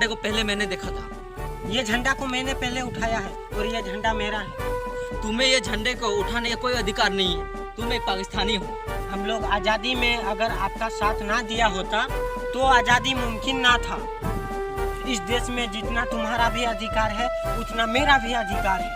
झंडे को पहले मैंने देखा था। ये झंडा को मैंने पहले उठाया है और ये झंडा मेरा है। तुम्हें ये झंडे को उठाने का कोई अधिकार नहीं है। तुम एक पाकिस्तानी हो। हम लोग आज़ादी में अगर आपका साथ ना दिया होता तो आज़ादी मुमकिन ना था। इस देश में जितना तुम्हारा भी अधिकार है उतना मेरा भी अधिकार है।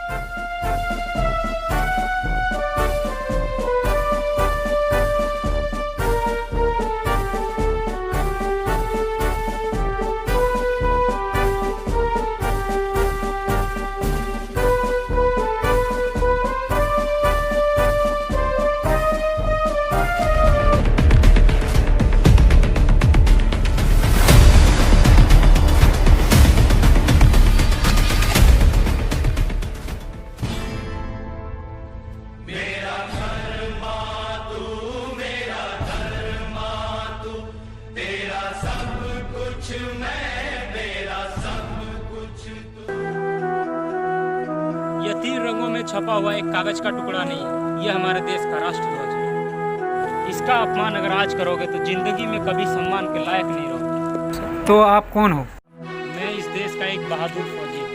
यह 3 रंगों में छपा हुआ एक कागज का टुकड़ा नहीं है। यह हमारे देश का राष्ट्रध्वज है। इसका अपमान अगर आज करोगे तो जिंदगी में कभी सम्मान के लायक नहीं रहोगे। तो आप कौन हो? मैं इस देश का एक बहादुर फौजी हूँ।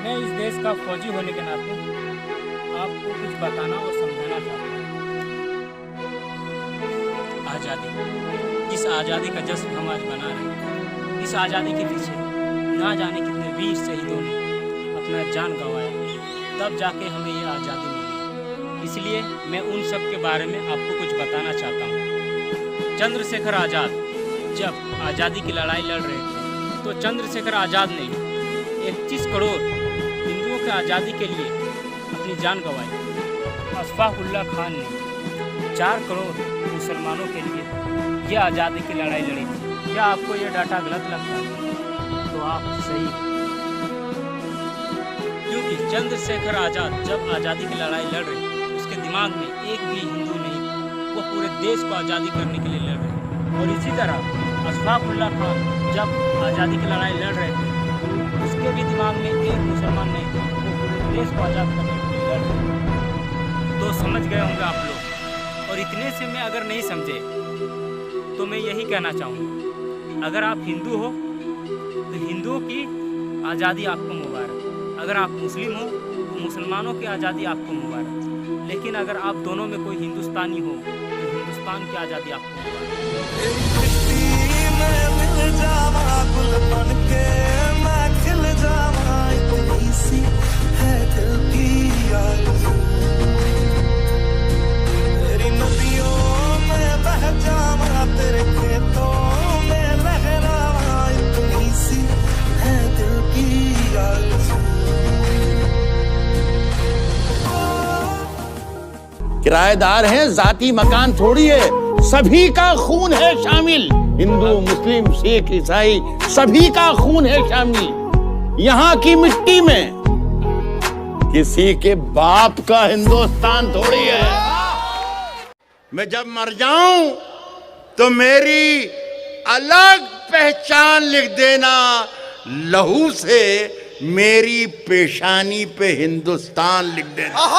मैं इस देश का फौजी होने के नाते आपको कुछ बताना और समझाना चाहता हूँ। आज़ादी, इस आज़ादी का जश्न हम आज मना रहे हैं। इस आज़ादी के पीछे ना जाने कितने वीर शहीदों ने अपना जान गंवाया, तब जाके हमें ये आज़ादी मिली। इसलिए मैं उन सब के बारे में आपको कुछ बताना चाहता हूँ। चंद्रशेखर आज़ाद जब आज़ादी की लड़ाई लड़ रहे थे तो चंद्रशेखर आज़ाद ने 31 करोड़ हिंदुओं की आज़ादी के लिए अपनी जान गंवाई। अशफाकुल्ला खान ने 4 करोड़ मुसलमानों के लिए यह आज़ादी की लड़ाई लड़ी थी। क्या आपको यह डाटा गलत लगता है? तो आप सही हैं। क्योंकि चंद्रशेखर आज़ाद जब आज़ादी की लड़ाई लड़ रहे थे उसके दिमाग में एक भी हिंदू नहीं, वो पूरे देश को आज़ादी करने के लिए लड़ रहे थे। और इसी तरह अशफाकुल्ला खान जब आज़ादी की लड़ाई लड़ रहे थे उसके भी दिमाग में एक मुसलमान नहीं थे, वो पूरे देश को आज़ाद करने के लिए लड़ रहे थे। तो समझ गए होंगे आप लोग। और इतने से मैं अगर नहीं समझे तो मैं यही कहना चाहूँगा, अगर आप हिंदू हो तो हिंदुओं की आज़ादी आपको मुबारक। अगर आप मुस्लिम हो तो मुसलमानों की आज़ादी आपको मुबारक। लेकिन अगर आप दोनों में कोई हिंदुस्तानी हो तो हिंदुस्तान की आज़ादी आपको किराएदार हैं, जाती मकान थोड़ी है। सभी का खून है शामिल। हिंदू, मुस्लिम, सिख, ईसाई सभी का खून है शामिल। यहाँ की मिट्टी में किसी के बाप का हिंदुस्तान थोड़ी है। मैं जब मर जाऊं तो मेरी अलग पहचान लिख देना, लहू से मेरी पेशानी पे हिंदुस्तान लिख देना।